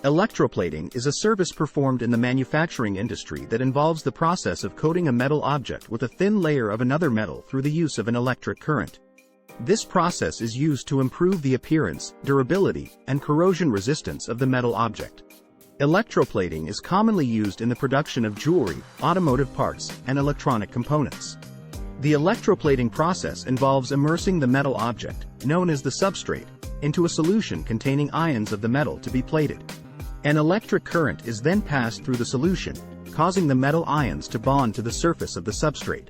Electroplating is a service performed in the manufacturing industry that involves the process of coating a metal object with a thin layer of another metal through the use of an electric current. This process is used to improve the appearance, durability, and corrosion resistance of the metal object. Electroplating is commonly used in the production of jewelry, automotive parts, and electronic components. The electroplating process involves immersing the metal object, known as the substrate, into a solution containing ions of the metal to be plated. An electric current is then passed through the solution, causing the metal ions to bond to the surface of the substrate.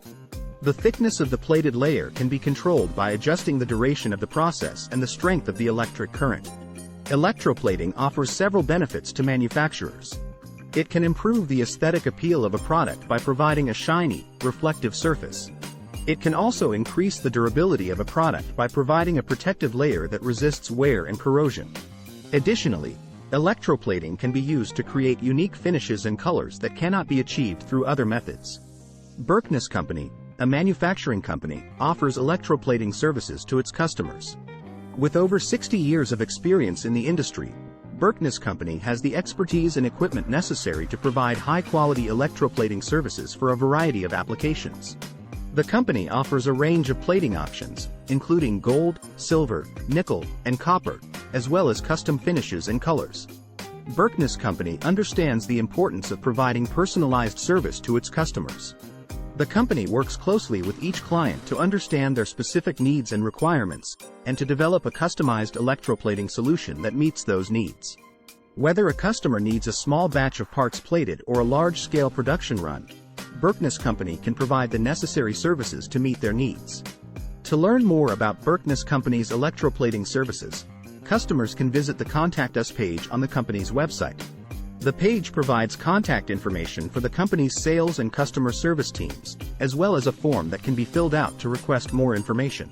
The thickness of the plated layer can be controlled by adjusting the duration of the process and the strength of the electric current. Electroplating offers several benefits to manufacturers. It can improve the aesthetic appeal of a product by providing a shiny, reflective surface. It can also increase the durability of a product by providing a protective layer that resists wear and corrosion. Additionally, electroplating can be used to create unique finishes and colors that cannot be achieved through other methods. Berkness Company, a manufacturing company, offers electroplating services to its customers. With over 60 years of experience in the industry, Berkness Company has the expertise and equipment necessary to provide high-quality electroplating services for a variety of applications. The company offers a range of plating options, including gold, silver, nickel, and copper, as well as custom finishes and colors. Berkness Company understands the importance of providing personalized service to its customers. The company works closely with each client to understand their specific needs and requirements, and to develop a customized electroplating solution that meets those needs. Whether a customer needs a small batch of parts plated or a large-scale production run, Berkness Company can provide the necessary services to meet their needs. To learn more about Berkness Company's electroplating services, customers can visit the Contact Us page on the company's website. The page provides contact information for the company's sales and customer service teams, as well as a form that can be filled out to request more information.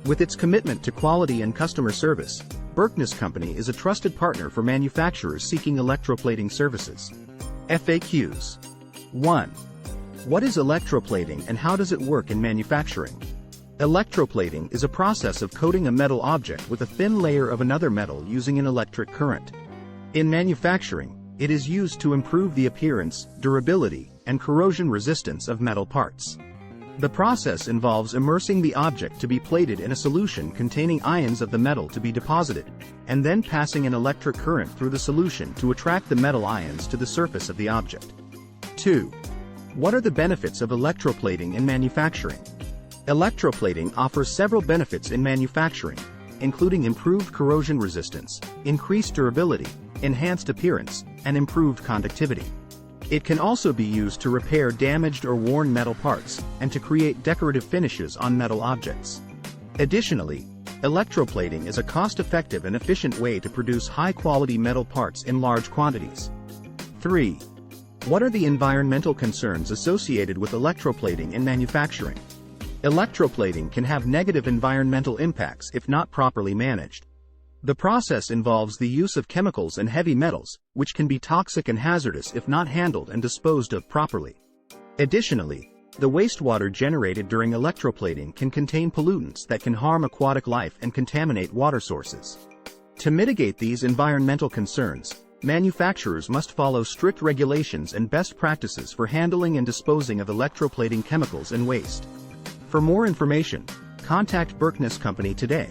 With its commitment to quality and customer service, Berkness Company is a trusted partner for manufacturers seeking electroplating services. FAQs. 1. What is electroplating and how does it work in manufacturing? Electroplating is a process of coating a metal object with a thin layer of another metal using an electric current. In manufacturing, it is used to improve the appearance, durability, and corrosion resistance of metal parts. The process involves immersing the object to be plated in a solution containing ions of the metal to be deposited, and then passing an electric current through the solution to attract the metal ions to the surface of the object. 2. What are the benefits of electroplating in manufacturing? Electroplating offers several benefits in manufacturing, including improved corrosion resistance, increased durability, enhanced appearance, and improved conductivity. It can also be used to repair damaged or worn metal parts, and to create decorative finishes on metal objects. Additionally, electroplating is a cost-effective and efficient way to produce high-quality metal parts in large quantities. 3. What are the environmental concerns associated with electroplating in manufacturing? Electroplating can have negative environmental impacts if not properly managed. The process involves the use of chemicals and heavy metals, which can be toxic and hazardous if not handled and disposed of properly. Additionally, the wastewater generated during electroplating can contain pollutants that can harm aquatic life and contaminate water sources. To mitigate these environmental concerns, manufacturers must follow strict regulations and best practices for handling and disposing of electroplating chemicals and waste. For more information, contact Berkness Company today.